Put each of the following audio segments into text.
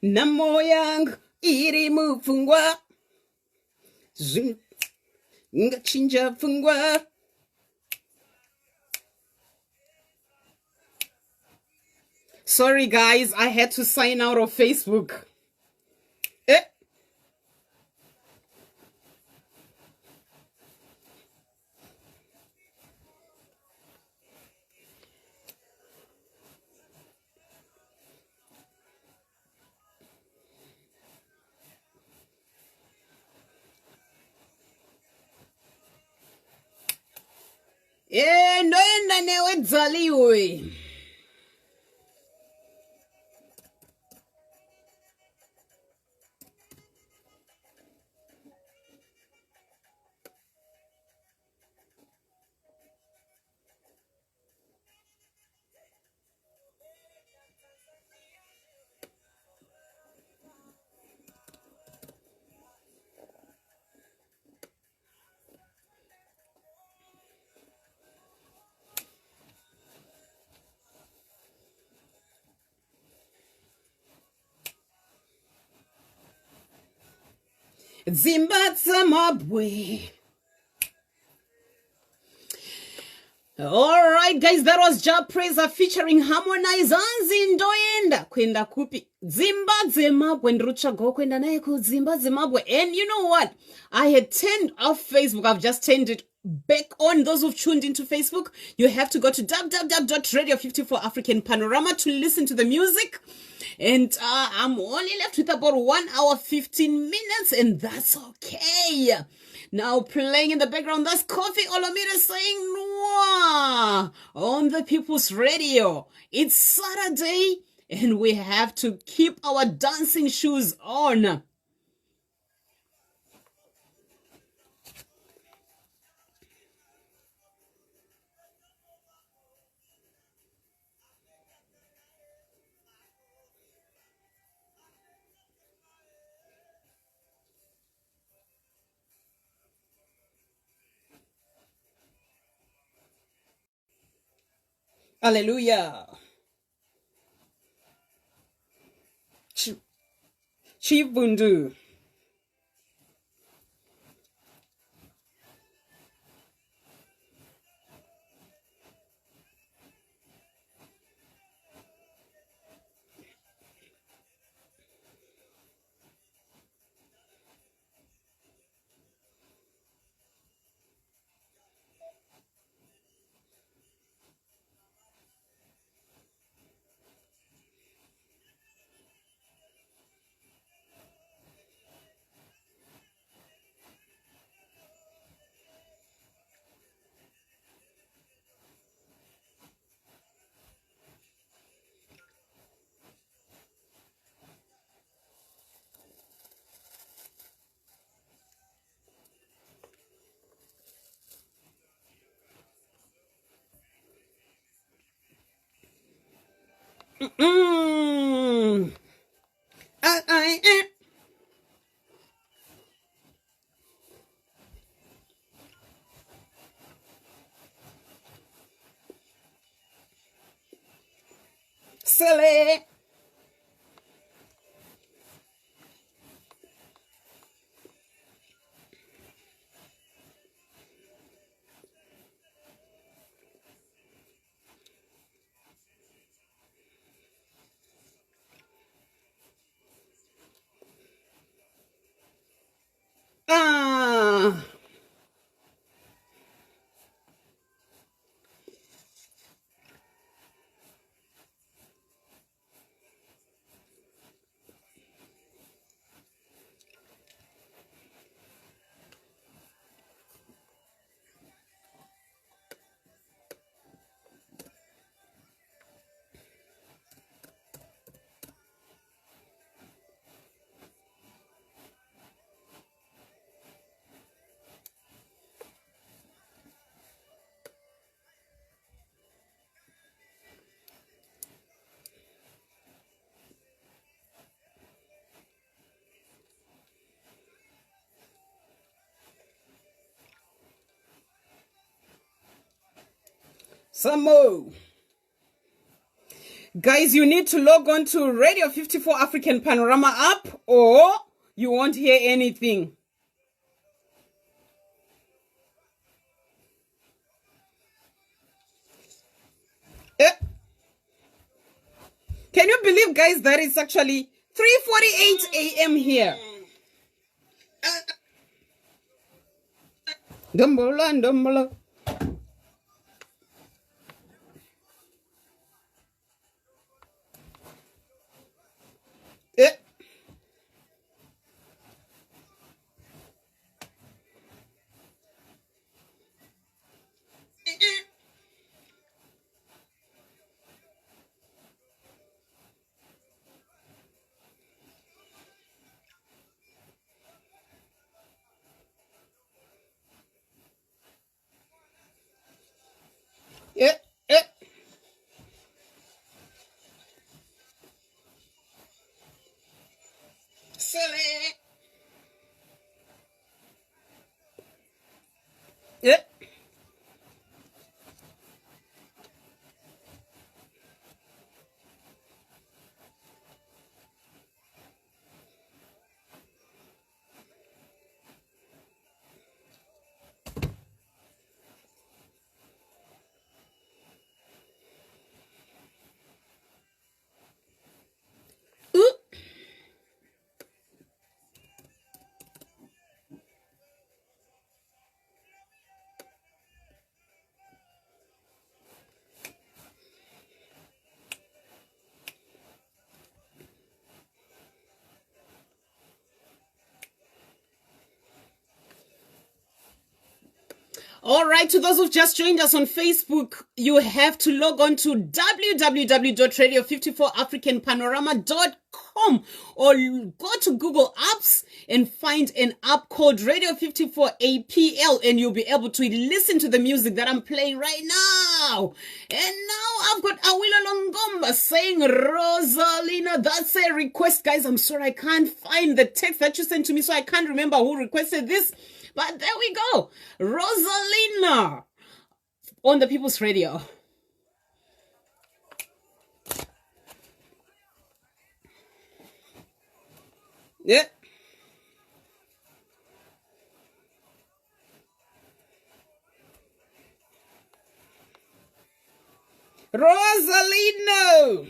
namoyang iri mupfungwa ngachinja pfungwa. Sorry guys, I had to sign out of Facebook. Ndoenda newedzaliwe. Zimbatsa mabwe. Alright guys, that was Ja Praiser featuring Harmonize. Anzi ndoenda kwenda kupi Zimba Zemabwe ndiruchago kwenda naye ku Zimba Zemabwe. And you know what? I had turned off Facebook. I've just turned it back on. Those who've tuned into Facebook, you have to go to www.radio54 African Panorama to listen to the music. And I'm only left with about 1 hour 15 minutes, and that's okay. Now playing in the background, that's Kofi Olomide saying Noah on the People's Radio. It's Saturday, and we have to keep our dancing shoes on. Hallelujah. Chibundu. Silly. Some more. Guys, you need to log on to Radio 54 African Panorama app or you won't hear anything. Can you believe, guys, that it's actually 3:48 a.m. here? Dumbala, dumbala. Yeah. Silly. Yeah. All right, to those who've just joined us on Facebook, you have to log on to www.radio54africanpanorama.com or go to Google Apps and find an app called Radio54 APL and you'll be able to listen to the music that I'm playing right now. And now I've got Awilo Longomba saying Rosalina. That's a request, guys. I'm sorry I can't find the text that you sent to me, so I can't remember who requested this. But there we go. Rosalina on the People's Radio. Yeah. Rosalina.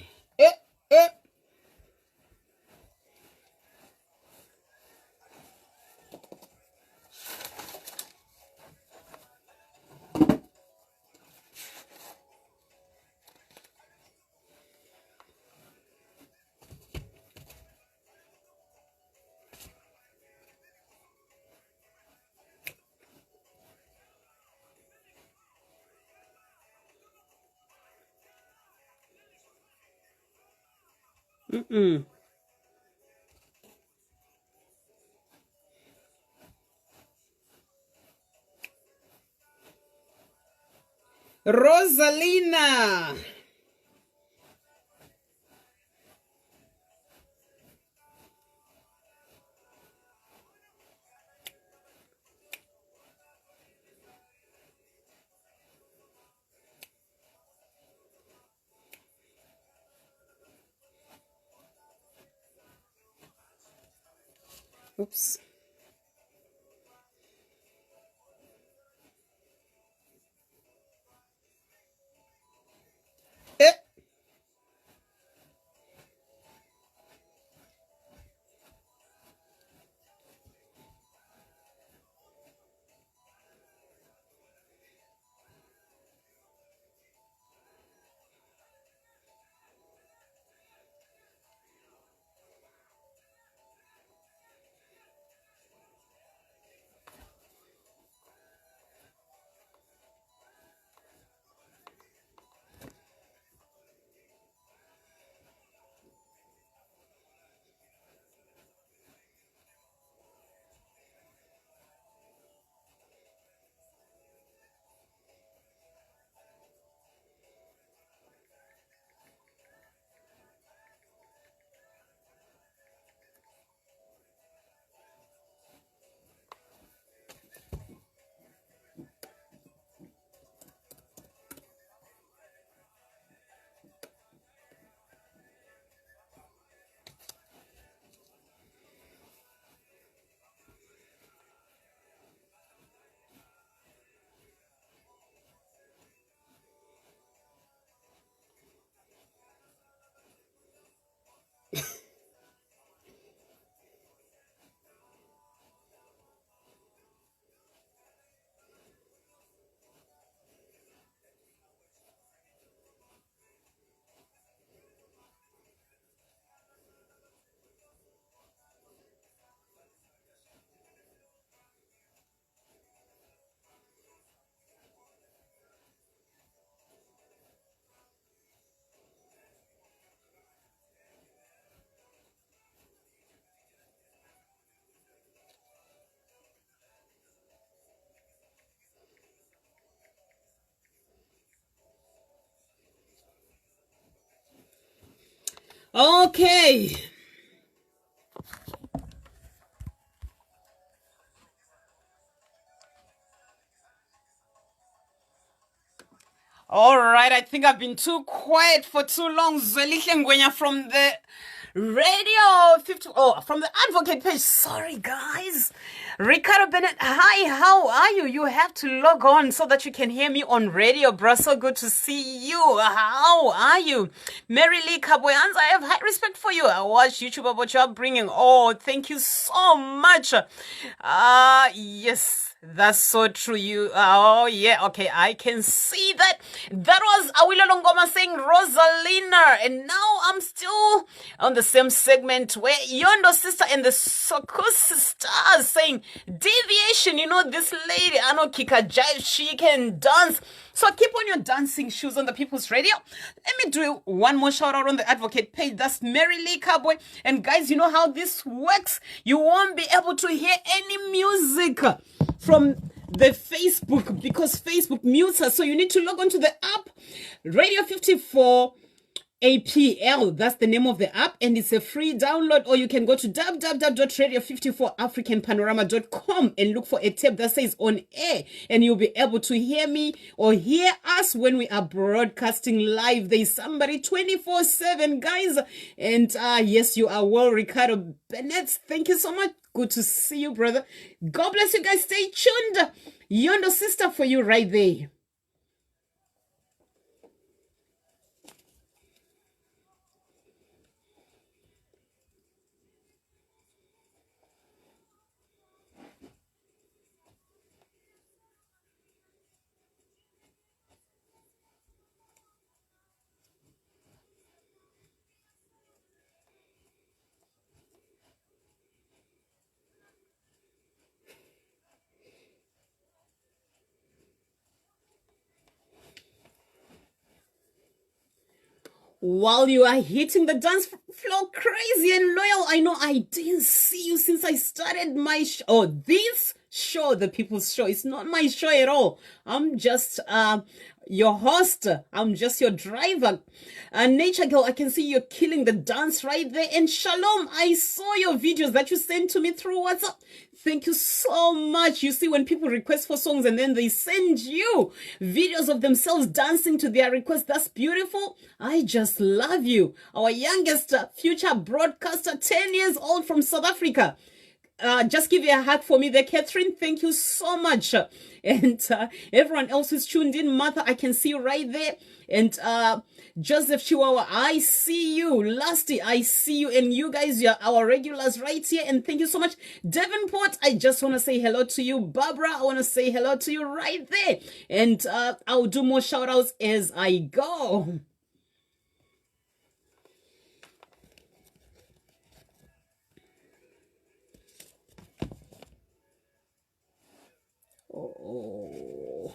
Rosalina. Oops. Okay. All right, I think I've been too quiet for too long. Zwelihle Ngwenya from the Radio 50, from the Advocate page. Sorry, guys. Ricardo Bennett, hi, how are you? You have to log on so that you can hear me on radio, bro. So good to see you. How are you? Mary Lee Kaboyanza, I have high respect for you. I watch YouTube about your upbringing. Oh, thank you so much. Yes. That's so true. You, oh yeah, okay, I can see that. That was Awilo Longoma saying Rosalina, and now I'm still on the same segment where Yondo sister and the Soko sisters saying deviation. You know, this lady, Ano Kika Jive, she can dance. So keep on your dancing shoes on the People's Radio. Let me do one more shout out on the Advocate page. That's Mary Lee Cowboy. And guys, you know how this works. You won't be able to hear any music from the Facebook because Facebook mutes us. So you need to log on to the app, Radio54 APL. That's the name of the app, and it's a free download. Or you can go to www.radio54africanpanorama.com and look for a tab that says on air, and you'll be able to hear me or hear us when we are broadcasting live. There's somebody 24/7, guys. And yes, you are well, Ricardo Bennett. Thank you so much. Good to see you, brother. God bless you guys. Stay tuned. Yondo sister for you right there. While you are hitting the dance floor crazy and loyal, I know I didn't see you since I started my show. Oh, this show, the People's Show, it's not my show at all. I'm just your host. I'm just your driver. Nature Girl, I can see you're killing the dance right there. And Shalom, I saw your videos that you sent to me through WhatsApp. Thank you so much. You see, when people request for songs and then they send you videos of themselves dancing to their request, that's beautiful. I just love you. Our youngest future broadcaster, 10 years old from South Africa. Just give you a hug for me there, Catherine. Thank you so much. And everyone else who's tuned in, Martha, I can see you right there. And Joseph Chihuahua, I see you. Lasty, I see you. And you guys, you're our regulars right here. And thank you so much. Devonport, I just want to say hello to you. Barbara, I want to say hello to you right there. And I'll do more shout outs as I go. Oh.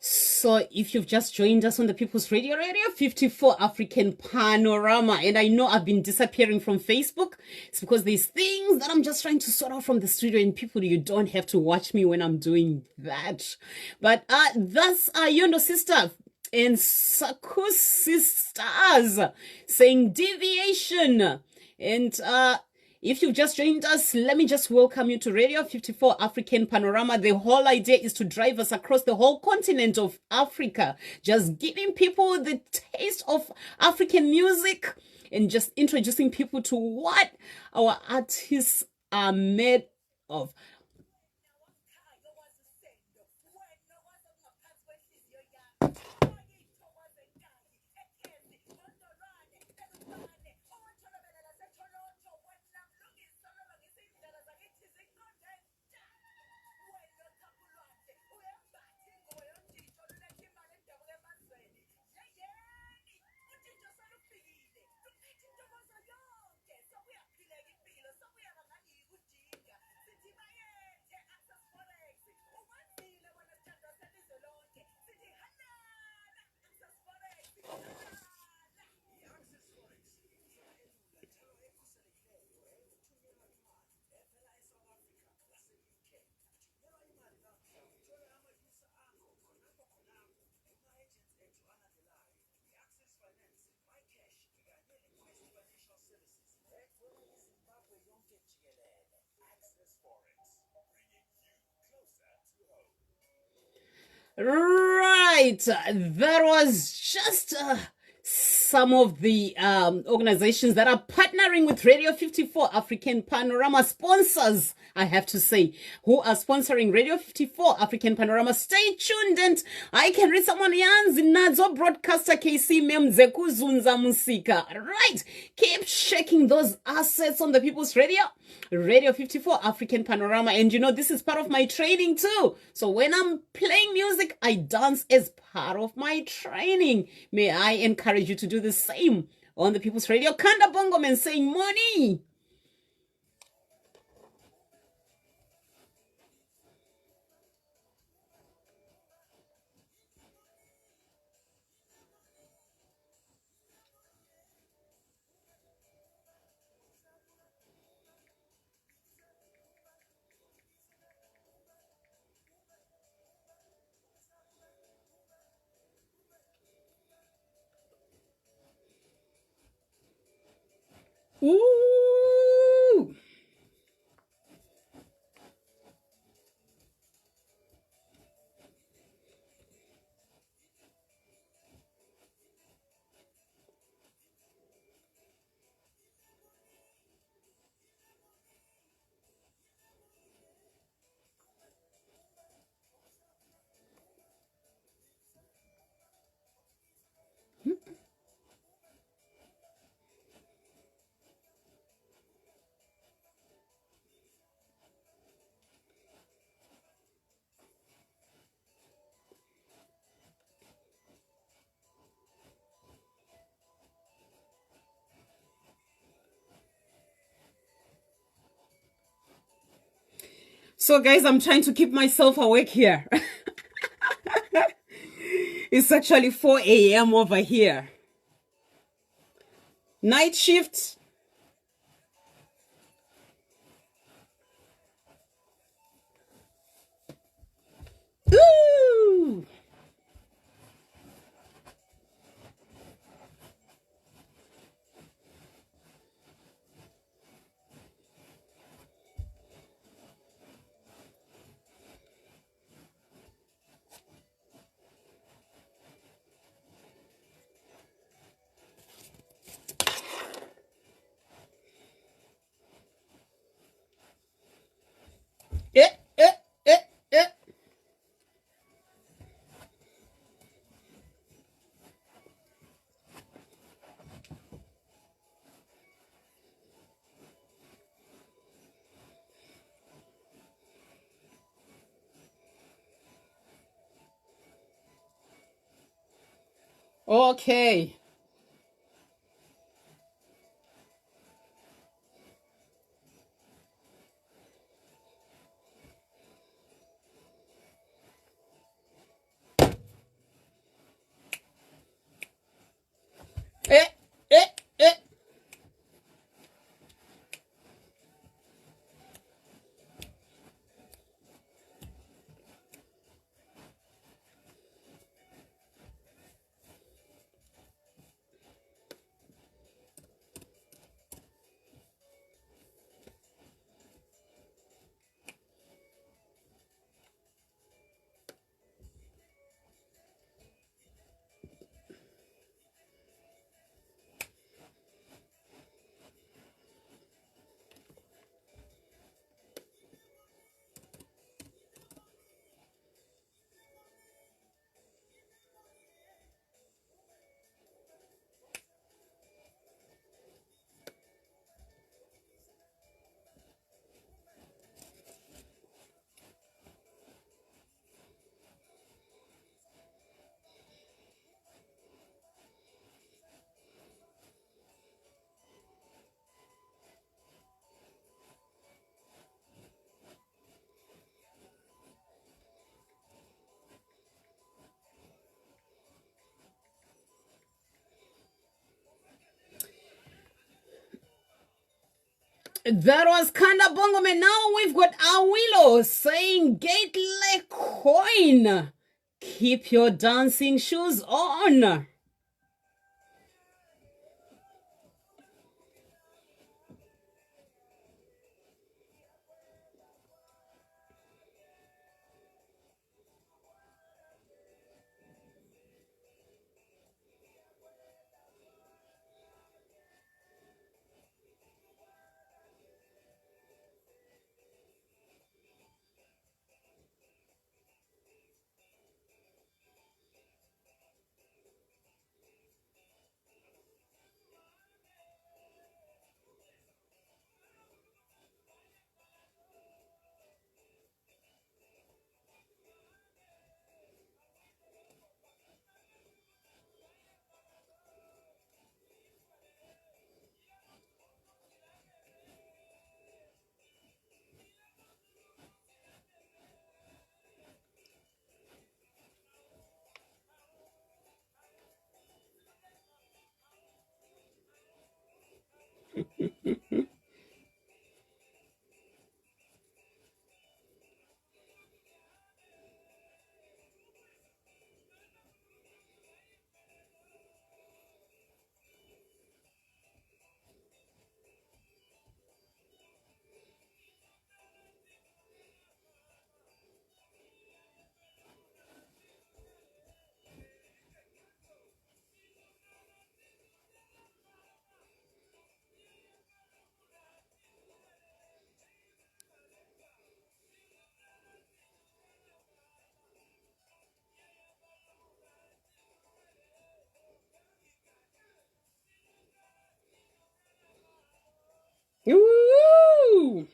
So if you've just joined us on the People's Radio, Radio 54 African Panorama, and I know I've been disappearing from Facebook, it's because there's things that I'm just trying to sort out from the studio, and people, you don't have to watch me when I'm doing that. But that's Yondo sister. and Saku Sisters saying deviation. And if you've just joined us, let me just welcome you to Radio 54 African Panorama. The whole idea is to drive us across the whole continent of Africa, just giving people the taste of African music and just introducing people to what our artists are made of. Right, that was just some of the organizations that are partnering with Radio 54 African Panorama, sponsors, I have to say, who are sponsoring Radio 54 African Panorama. Stay tuned, and I can read someone yanzi nazo broadcaster KC Memzeku Zunza Musika. Right, keep checking those assets on the People's Radio. Radio 54 African Panorama. And you know, this is part of my training too. So when I'm playing music, I dance as part of my training. May I encourage you to do the same on the People's Radio. Kanda Bongo Man saying money. Ooh. So guys, I'm trying to keep myself awake here. It's actually 4 a.m. over here. Night shift. Ooh. Eh, eh, eh, eh. Okay. Eh, eh, eh. That was Kanda Bongo, and now we've got Awilo saying Gatele Coin. Keep your dancing shoes on. Woo!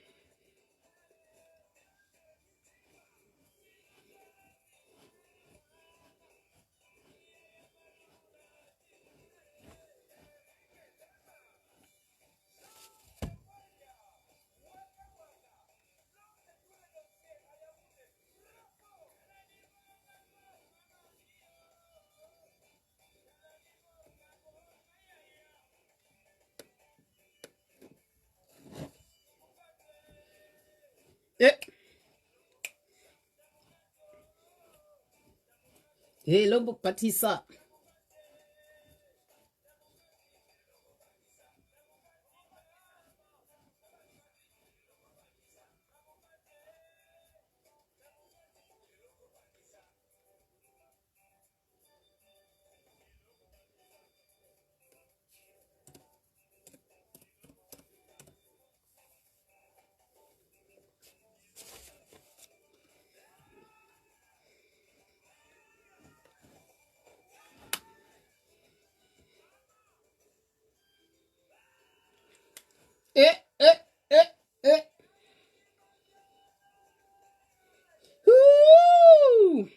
Hello, Patisa. Eh, eh, eh, eh. Woo!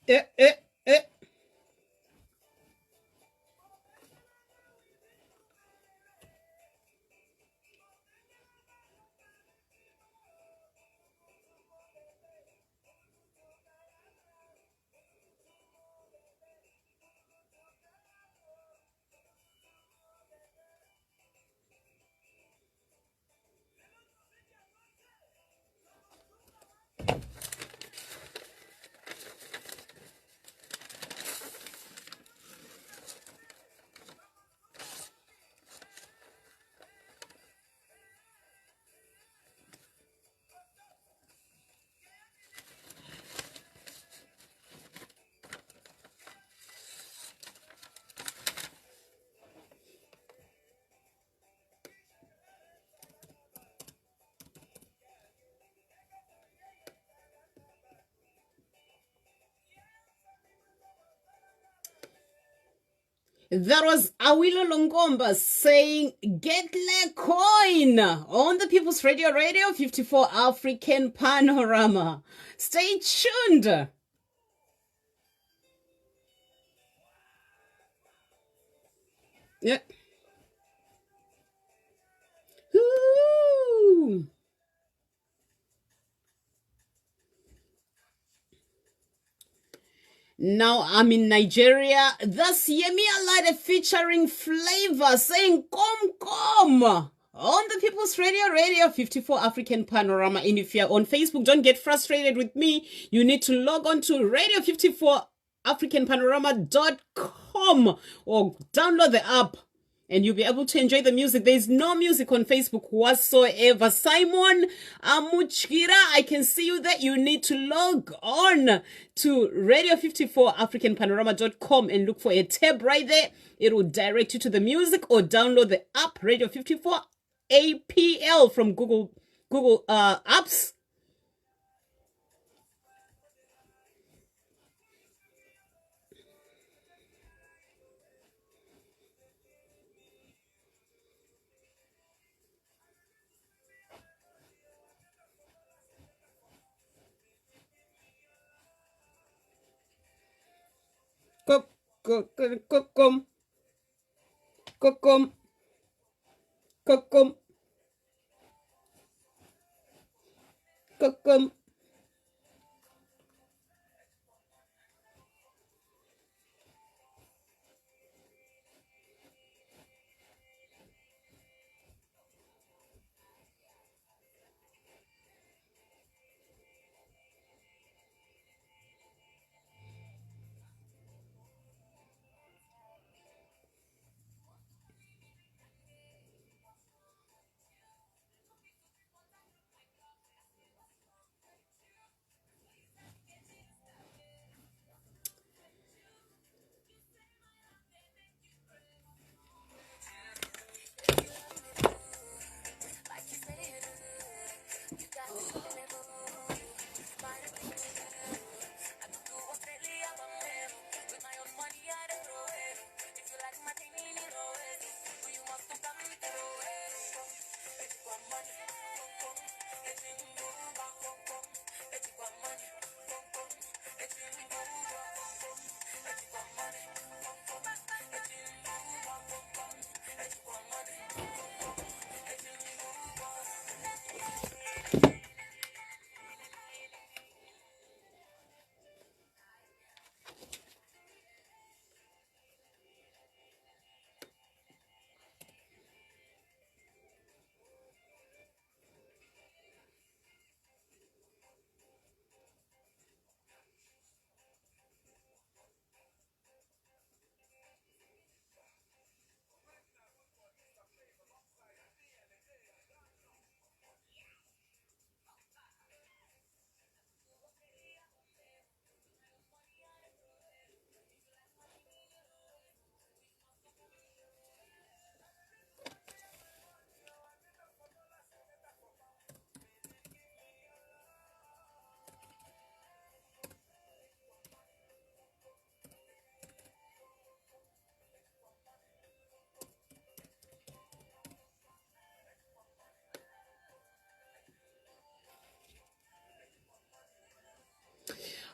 Eh, eh, eh. That was Awilo Longomba saying "Get Le Coin" on the People's Radio 54 African Panorama. Stay tuned. Yeah. Ooh. Now I'm in Nigeria. That's Yemi Alade featuring Flavor saying "Come Come" on the People's Radio 54 African Panorama. And if you're on Facebook, don't get frustrated with me. You need to log on to Radio54 AfricanPanorama.com or download the app and you'll be able to enjoy the music. There's no music on Facebook whatsoever. Simon Amuchira, I can see you there. You need to log on to Radio54AfricanPanorama.com and look for a tab right there. It will direct you to the music, or download the app Radio54 APL from Google Apps. Kokom, kokom, kokom, kokom.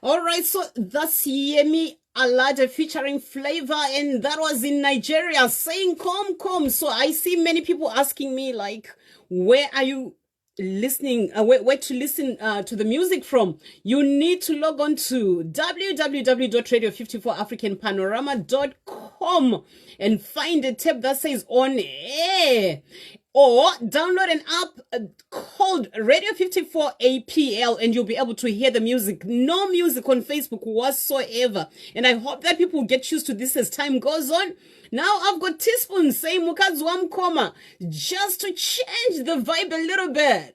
All right, so that's Yemi Alade featuring Flavor, and that was in Nigeria saying "Come." So I see many people asking me, like, where are you listening, where to listen to the music from? You need to log on to www.radio54africanpanorama.com and find a tab that says "On Air," or download an app called Radio54 APL, and you'll be able to hear the music. No music on Facebook whatsoever. And I hope that people get used to this as time goes on. Now I've got Teaspoon saying "Mukazi wam koma," just to change the vibe a little bit.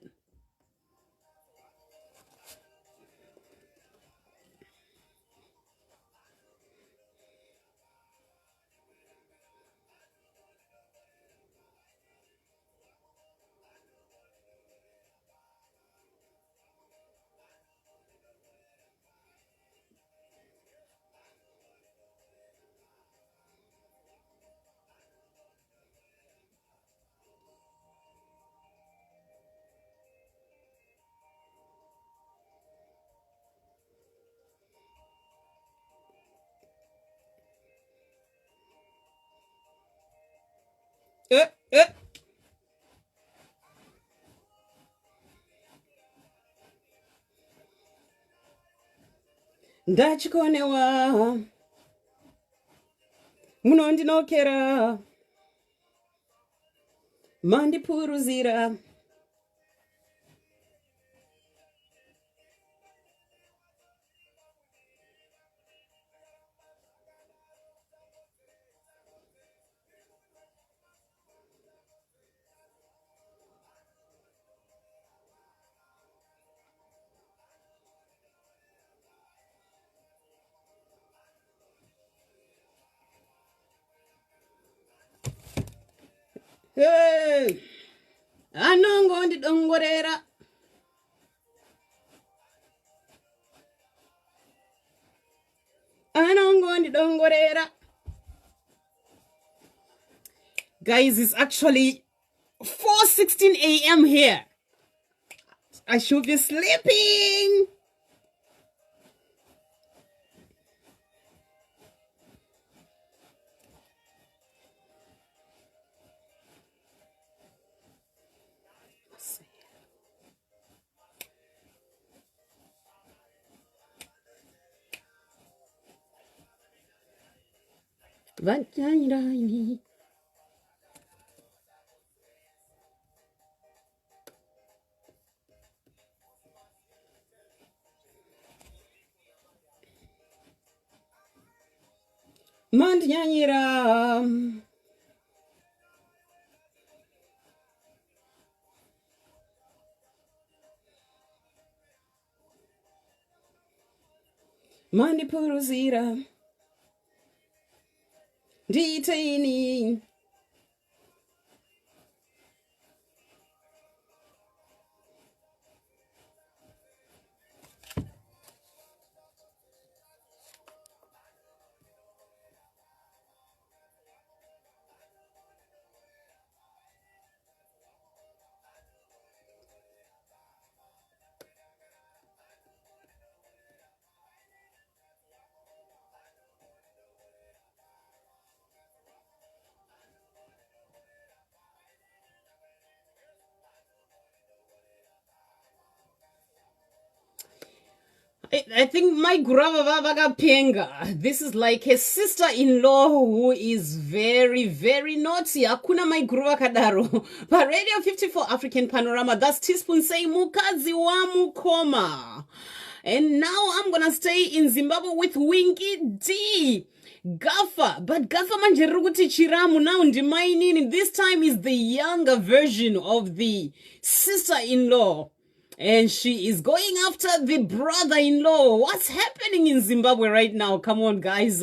Eh, eh. Ndachikonewa munondinokera mandipuruzira. Hey, anongondidongorera. Anongondidongorera. Guys, it's actually 4:16 a.m. here. I should be sleeping. Vajayirani. Mandanyira. Mandipuruzira. Detaini. I think my grandma Penga. This is like a sister-in-law who is very, very naughty. Akuna my grava kadaro. But Radio 54 African Panorama, that's Teaspoon saying Mukazi wa Mukoma. And now I'm gonna stay in Zimbabwe with Winky D. Gaffa, but Gaffa manjeruguti chiramu now ndimainini. This time is the younger version of the sister-in-law. And she is going after the brother-in-law. What's happening in Zimbabwe right now? Come on, guys.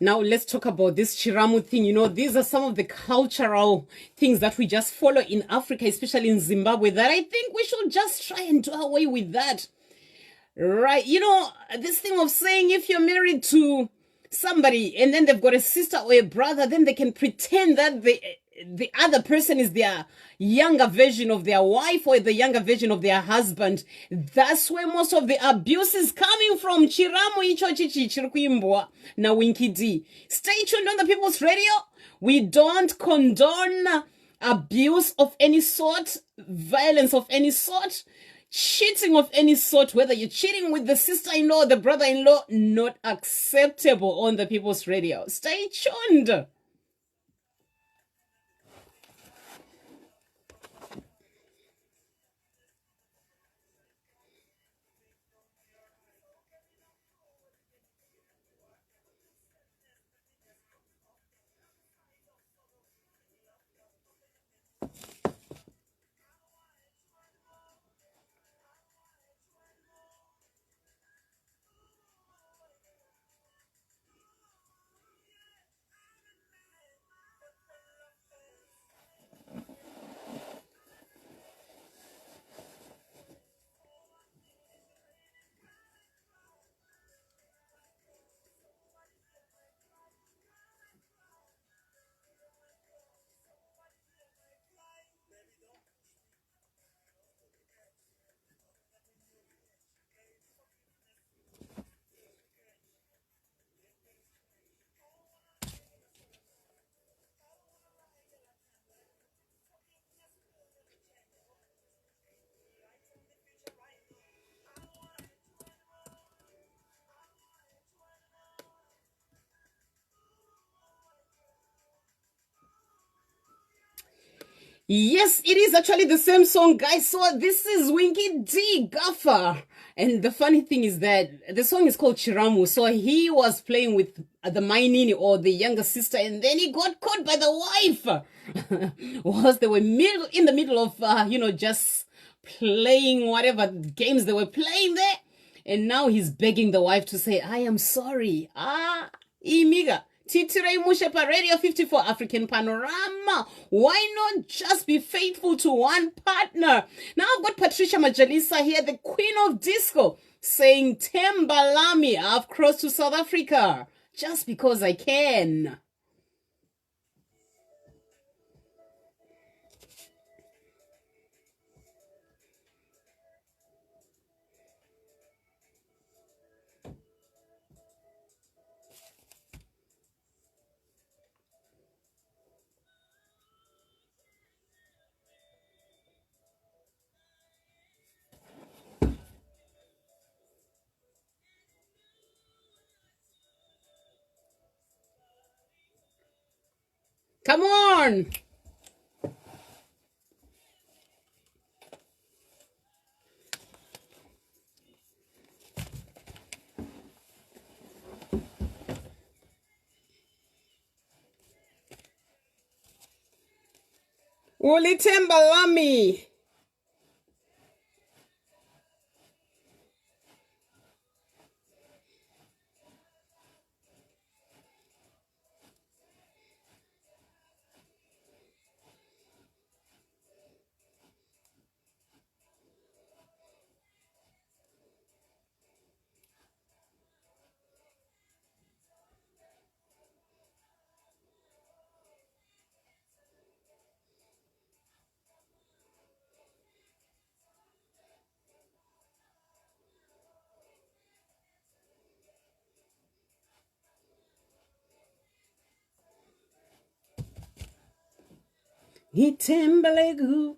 Now let's talk about this Chiramu thing. You know, these are some of the cultural things that we just follow in Africa, especially in Zimbabwe, that I think we should just try and do away with that. Right. You know, this thing of saying if you're married to somebody and then they've got a sister or a brother, then they can pretend that the other person is their younger version of their wife or the younger version of their husband. That's where most of the abuse is coming from. Chiramu icho chichi chirikuimbwa na Winky D. Stay tuned on the People's Radio. We don't condone abuse of any sort, violence of any sort, cheating of any sort, whether you're cheating with the sister-in-law or the brother-in-law, not acceptable on the People's Radio. Stay tuned. Yes, it is actually the same song, guys. So this is Winky D Gaffer. And the funny thing is that the song is called Chiramu. So he was playing with the Mainini or the younger sister, and then he got caught by the wife. Whilst they were in the middle of, just playing whatever games they were playing there. And now he's begging the wife to say, I am sorry. Imiga. Titirai Mushepa Radio 54 African Panorama. Why not just be faithful to one partner? Now I've got Patricia Majalisa here, the queen of disco, saying Tembalami, I've crossed to South Africa just because I can. Come on. Ulitembalami. Itembelegu.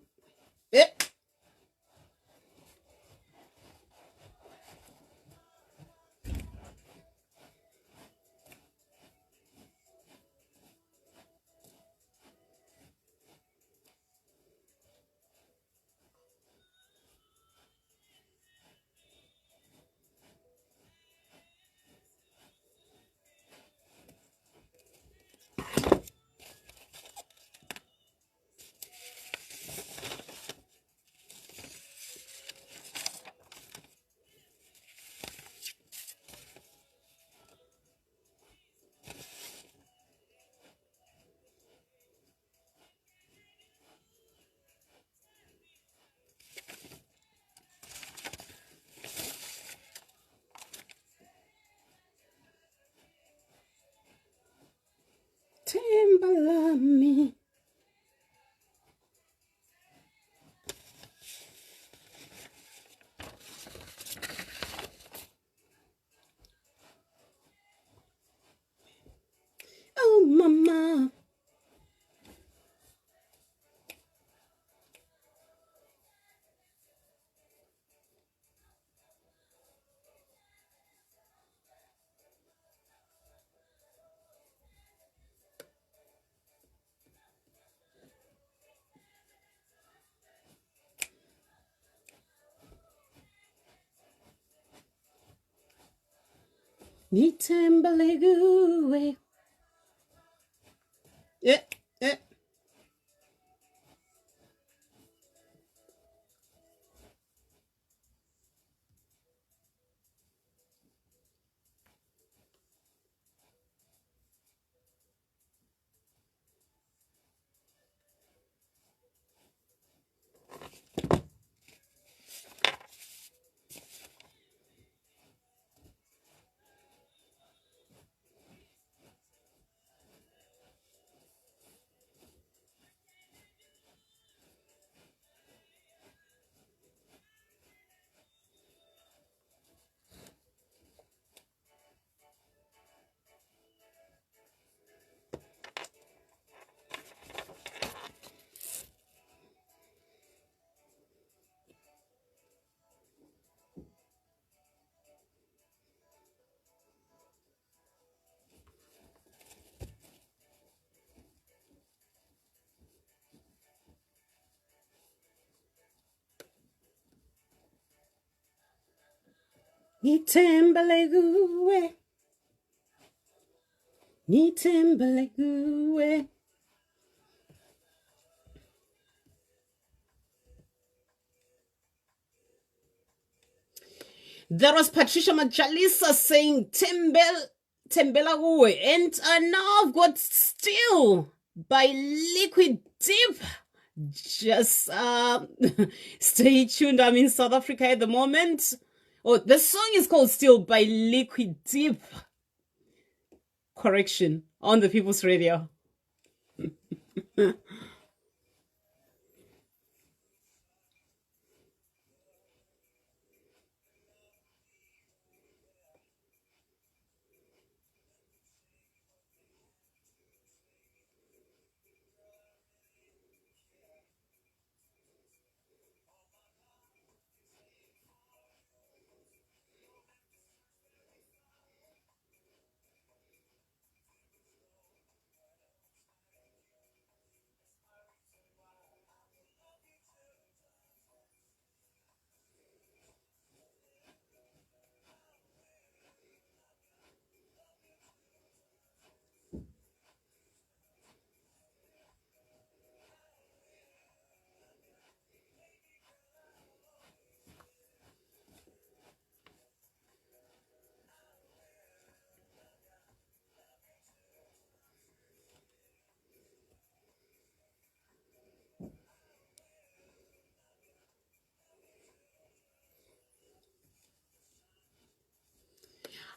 themba lami. Oh mama. Nithemba kuwe. Eh. Nithemba kuwe. Nithemba kuwe. That was Patricia Majalisa saying Tembela kuwe. And now I've got Still by Liquid Deep. Just stay tuned. I'm in South Africa at the moment. Oh, the song is called Still by Liquid Deep. Correction, on the People's Radio.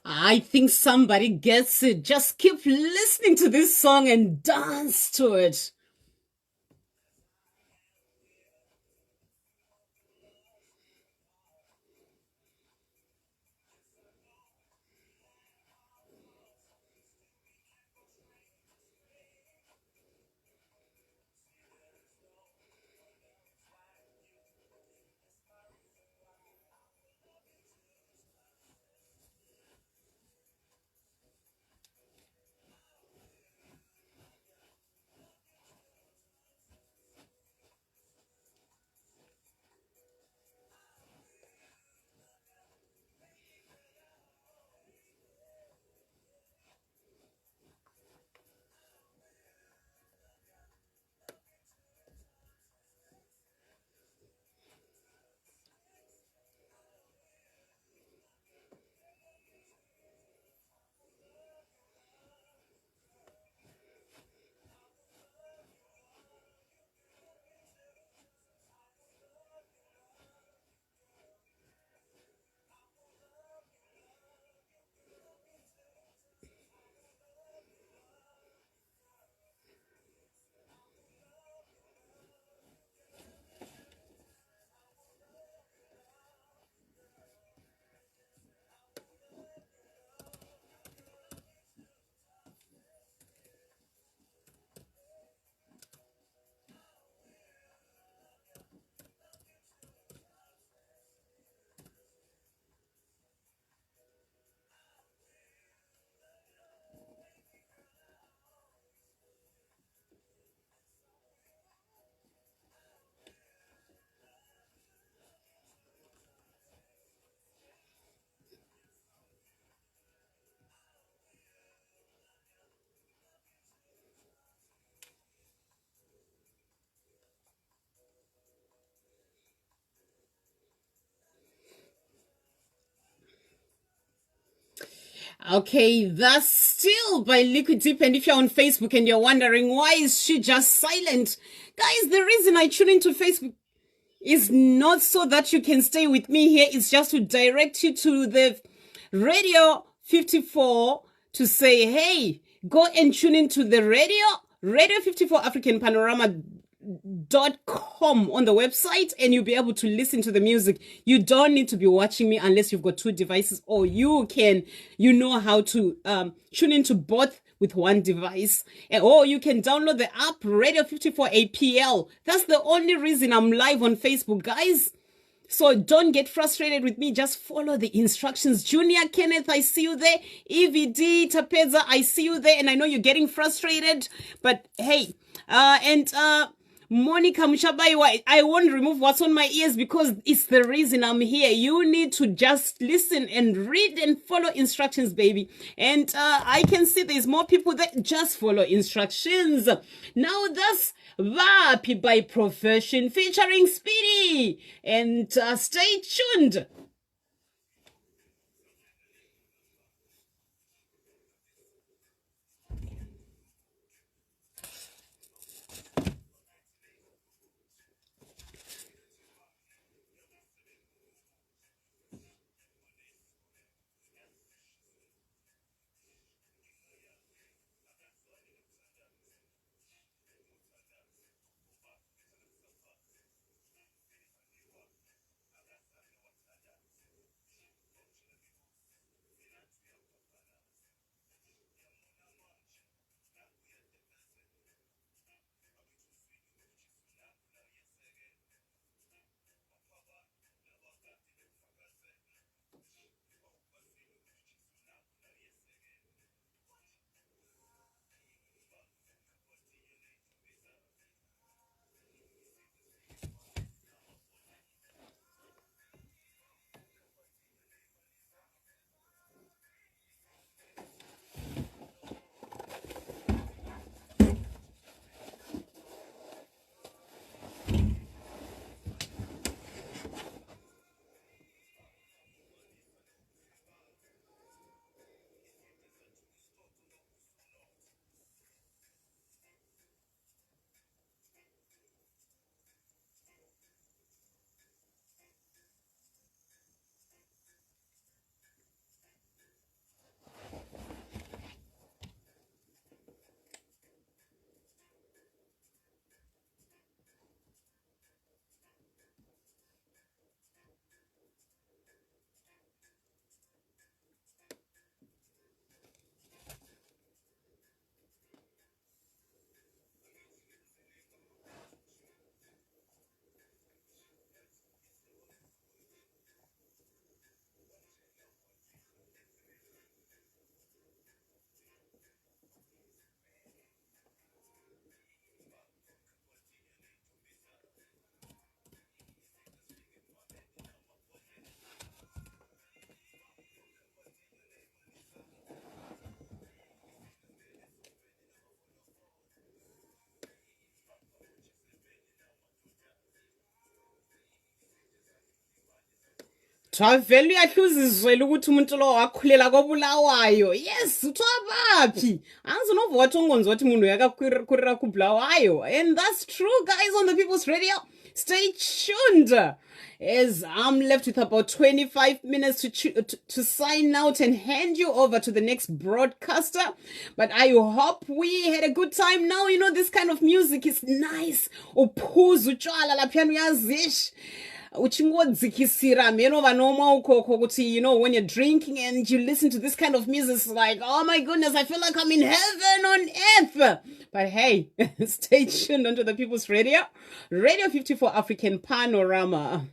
I think somebody gets it. Just keep listening to this song and dance to it. Okay, that's still by Liquid Deep. And if you're on Facebook and you're wondering why is she just silent, guys, the reason I tune into Facebook is not so that you can stay with me here. It's just to direct you to the Radio 54 to say, hey, go and tune into the Radio 54 African Panorama .com on the website, and you'll be able to listen to the music. You don't need to be watching me unless you've got two devices, or you know how to tune into both with one device, or you can download the app Radio54 APL. That's the only reason I'm live on Facebook, guys. So don't get frustrated with me. Just follow the instructions. Junior Kenneth, I see you there. EVD Tapeza, I see you there. And I know you're getting frustrated, but hey, Monica Mushabaiwa, I won't remove what's on my ears because it's the reason I'm here. You need to just listen and read and follow instructions, baby. And I can see there's more people that just follow instructions. Now that's Vapi by Profession featuring Speedy. And stay tuned. Travele uyahluza izwele ukuthi umuntu lo wakhulela kobulawayo. Yes, uthwabaphi. Angizonovuka wathi ungonzi wathi umuntu uyakakhurira kubulawayo. And that's true, guys, on the People's Radio. Stay tuned. As I'm left with about 25 minutes to sign out and hand you over to the next broadcaster. But I hope we had a good time. Now, you know, this kind of music is nice. Uphuza utshwala lapha uyazish. Uchingodzikisira meno vanoma ukoko kuti, you know, when you're drinking and you listen to this kind of music, it's like, oh my goodness, I feel like I'm in heaven on earth. But hey, stay tuned onto the People's Radio, Radio 54 African Panorama.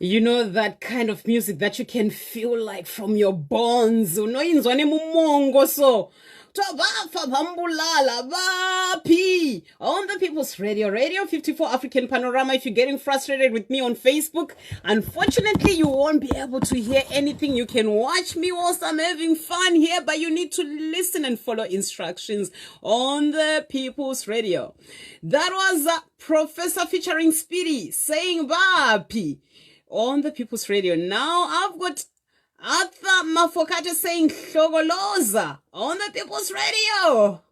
You know, that kind of music that you can feel like from your bones. Unoyinzwa nemumongo so. Bafa bambulala bapi on the People's Radio, Radio 54 African Panorama. If you're getting frustrated with me on Facebook, unfortunately you won't be able to hear anything. You can watch me whilst I'm having fun here, but you need to listen and follow instructions on the People's Radio. That was Professor featuring Speedy saying bapi on the People's Radio. Now I've got Arthur Mafokate saying Shogoloza on the People's Radio.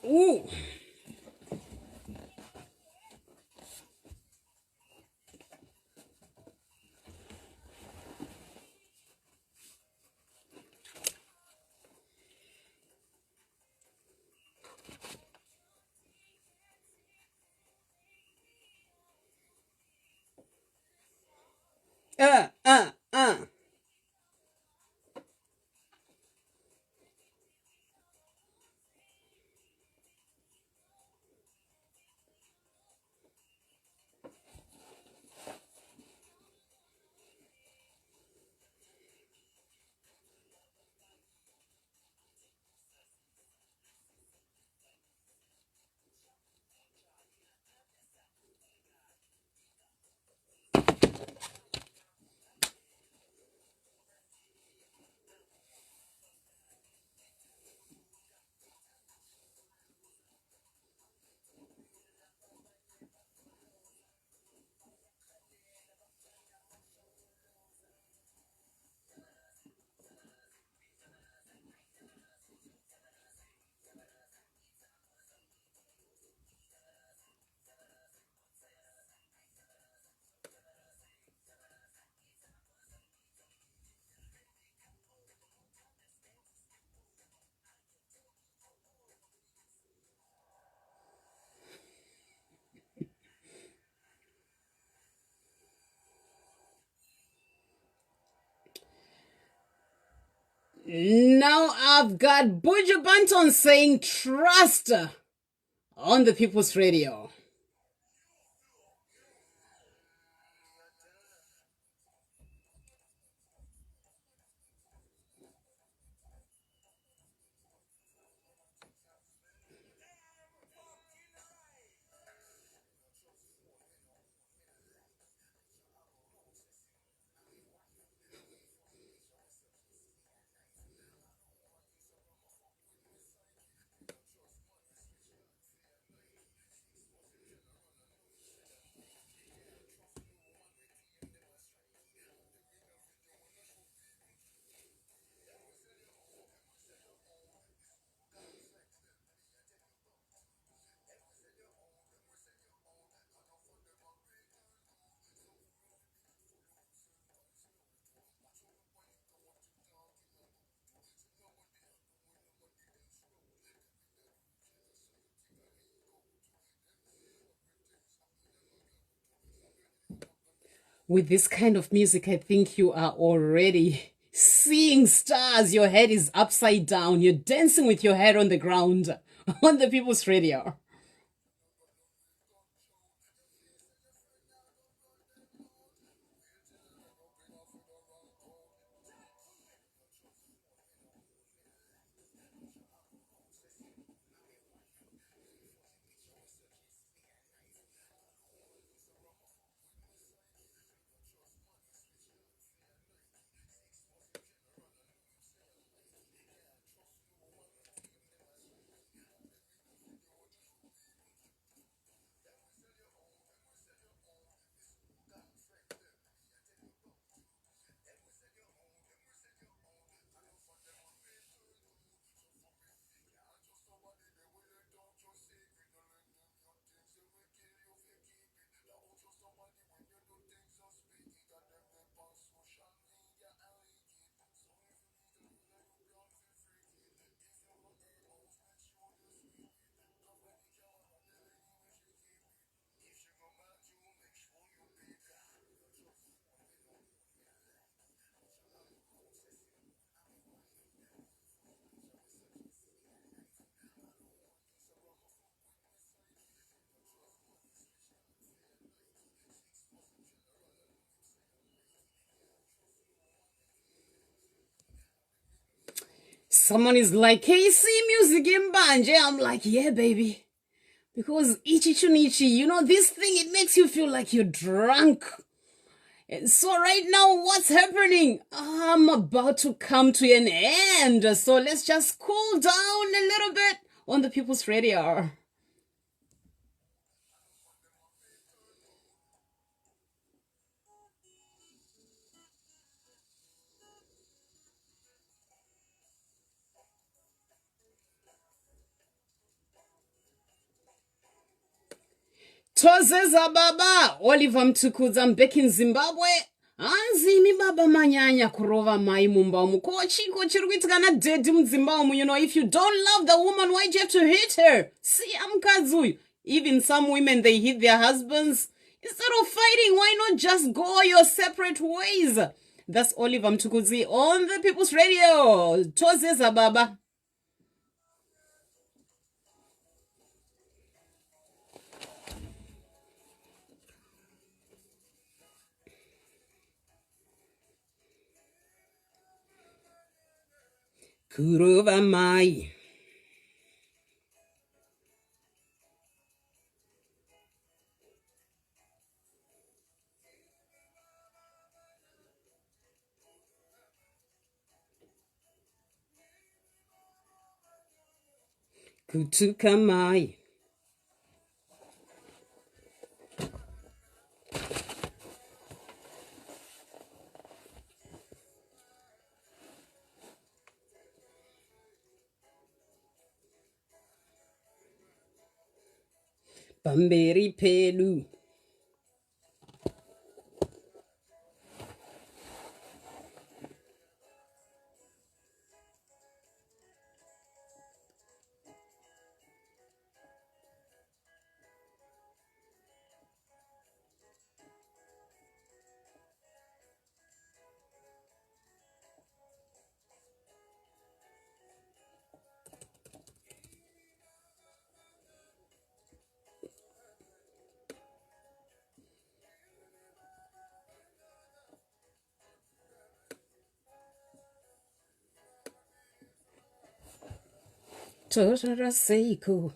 Ooh. Uh, uh, uh. Now I've got Buju Banton saying trust on the People's Radio. With this kind of music, I think you are already seeing stars. Your head is upside down. You're dancing with your head on the ground on the People's Radio. Someone is like, KC music in Banje. I'm like, yeah, baby. Because Ichi Chunichi, you know, this thing, it makes you feel like you're drunk. And so right now, what's happening? I'm about to come to an end. So let's just cool down a little bit on the People's Radio. Tozeza baba, Oliver Mtukudza, I'm back in Zimbabwe. Anzini baba manyanya kurova mai mumba Kochiko chirwitikana dead Zimbabwe. You know, if you don't love the woman, why do you have to hit her? See, amkazu. Even some women, they hit their husbands. Instead of fighting, why not just go your separate ways? That's Oliver Mtukudzi on the People's Radio. Tozeza baba. Kurova mai. Kutuka mai. Pamberi pedu. Torara Seiko.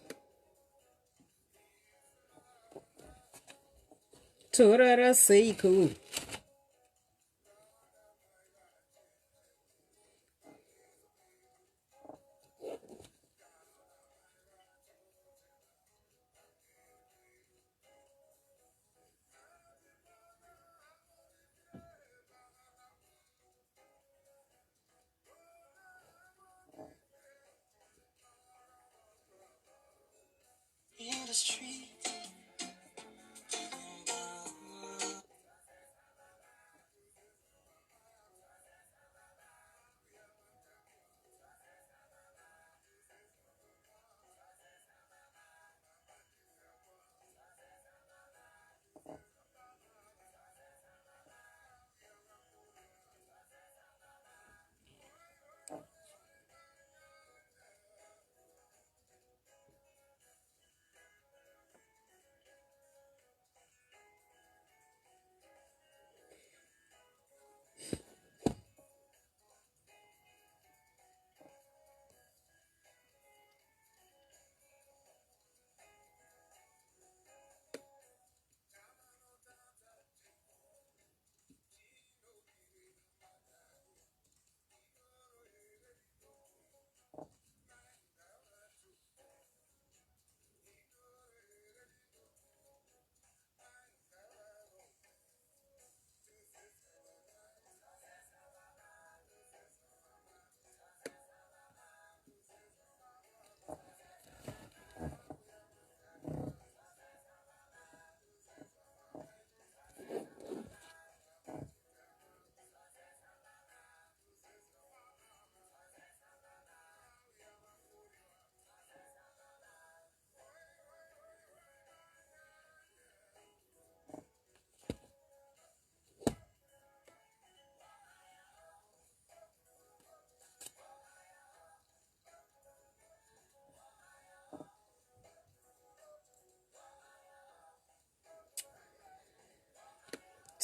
Torara Seiko. Industry.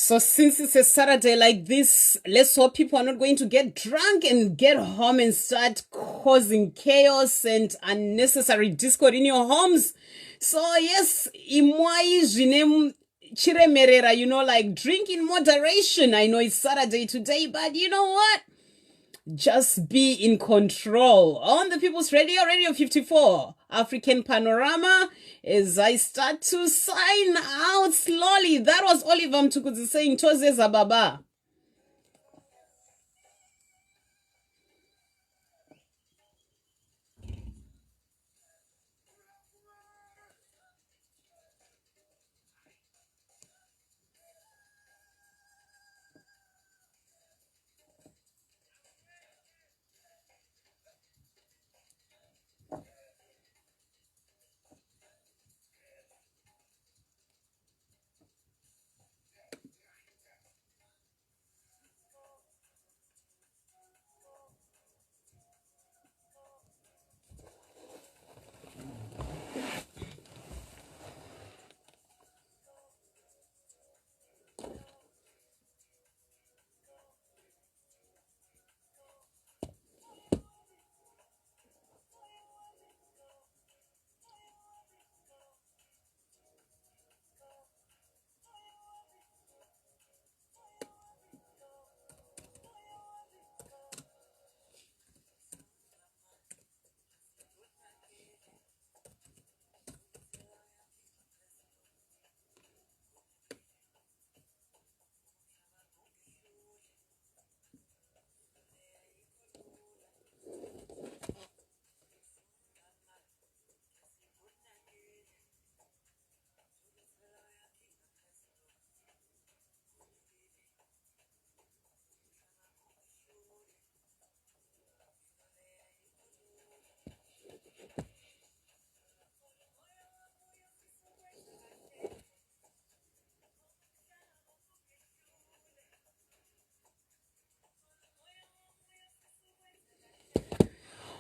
So since it's a Saturday like this, let's hope people are not going to get drunk and get home and start causing chaos and unnecessary discord in your homes. So yes, imwai zvine chiremerera, like drink in moderation. I know it's Saturday today, but you know what? Just be in control. On the People's Radio, Radio 54, African Panorama, as I start to sign out slowly. That was Oliver Mtukudzi saying, Toze Zababa.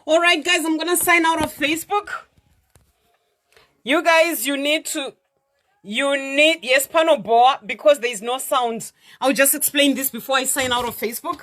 All right, guys, I'm going to sign out of Facebook. You guys, yes, Pano Boa, because there is no sound. I'll just explain this before I sign out of Facebook.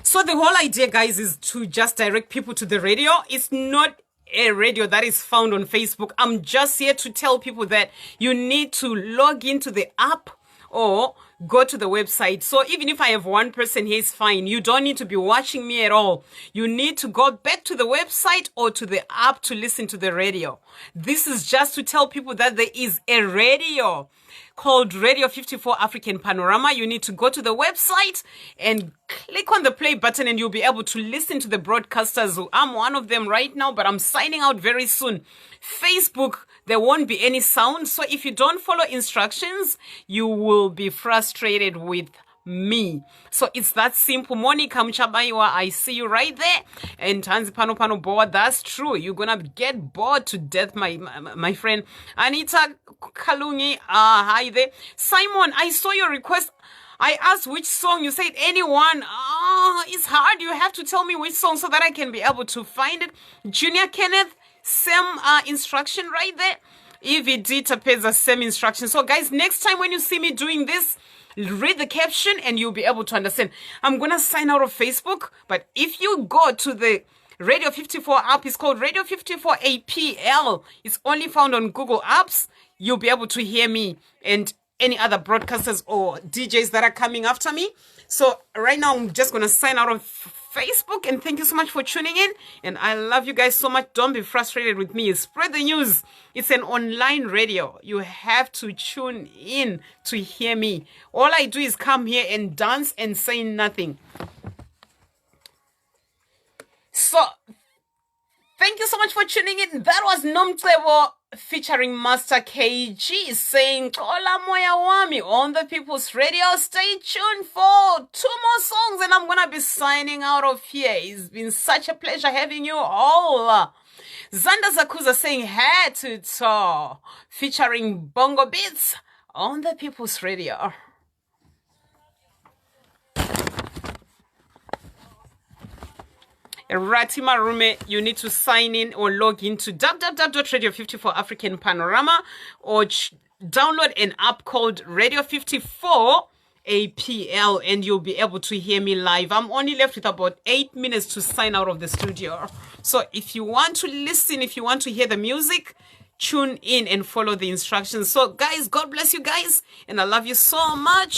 So the whole idea, guys, is to just direct people to the radio. It's not a radio that is found on Facebook. I'm just here to tell people that you need to log into the app or go to the website. So even if I have one person here, it's fine. You don't need to be watching me at all. You need to go back to the website or to the app to listen to the radio. This is just to tell people that there is a radio called Radio 54 African Panorama. You need to go to the website and click on the play button and you'll be able to listen to the broadcasters. I'm one of them right now, but I'm signing out very soon. Facebook, there won't be any sound. So if you don't follow instructions, you will be frustrated with me. So it's that simple. Monica Mchabaiwa, I see you right there. And Tanzi Pano Boa, that's true. You're gonna get bored to death, my friend. Anita Kalungi, hi there. Simon, I saw your request. I asked which song. You said anyone. It's hard. You have to tell me which song so that I can be able to find it. Junior Kenneth, same instruction right there. Evie Dita pays the same instruction. So guys, next time when you see me doing this, read the caption and you'll be able to understand. I'm going to sign out of Facebook, but if you go to the Radio 54 app, it's called Radio 54 APL. It's only found on Google Apps. You'll be able to hear me and any other broadcasters or DJs that are coming after me. So right now, I'm just going to sign out of Facebook, and thank you so much for tuning in. And I love you guys so much. Don't be frustrated with me. Spread the news. It's an online radio. You have to tune in to hear me. All I do is come here and dance and say nothing. So thank you so much for tuning in. That was Nomcebo featuring Master KG saying Kola Moya Wami on the People's Radio. Stay tuned for 2 more songs and I'm gonna be signing out of here. It's been such a pleasure having you all. Zanda Zakuza saying Head to Toe featuring Bongo Beats on the People's Radio. Ratima Rume, you need to sign in or log into www.radio54 African Panorama or download an app called Radio54 APL and you'll be able to hear me live. I'm only left with about 8 minutes to sign out of the studio. So if you want to listen, if you want to hear the music, tune in and follow the instructions. So guys, God bless you guys and I love you so much.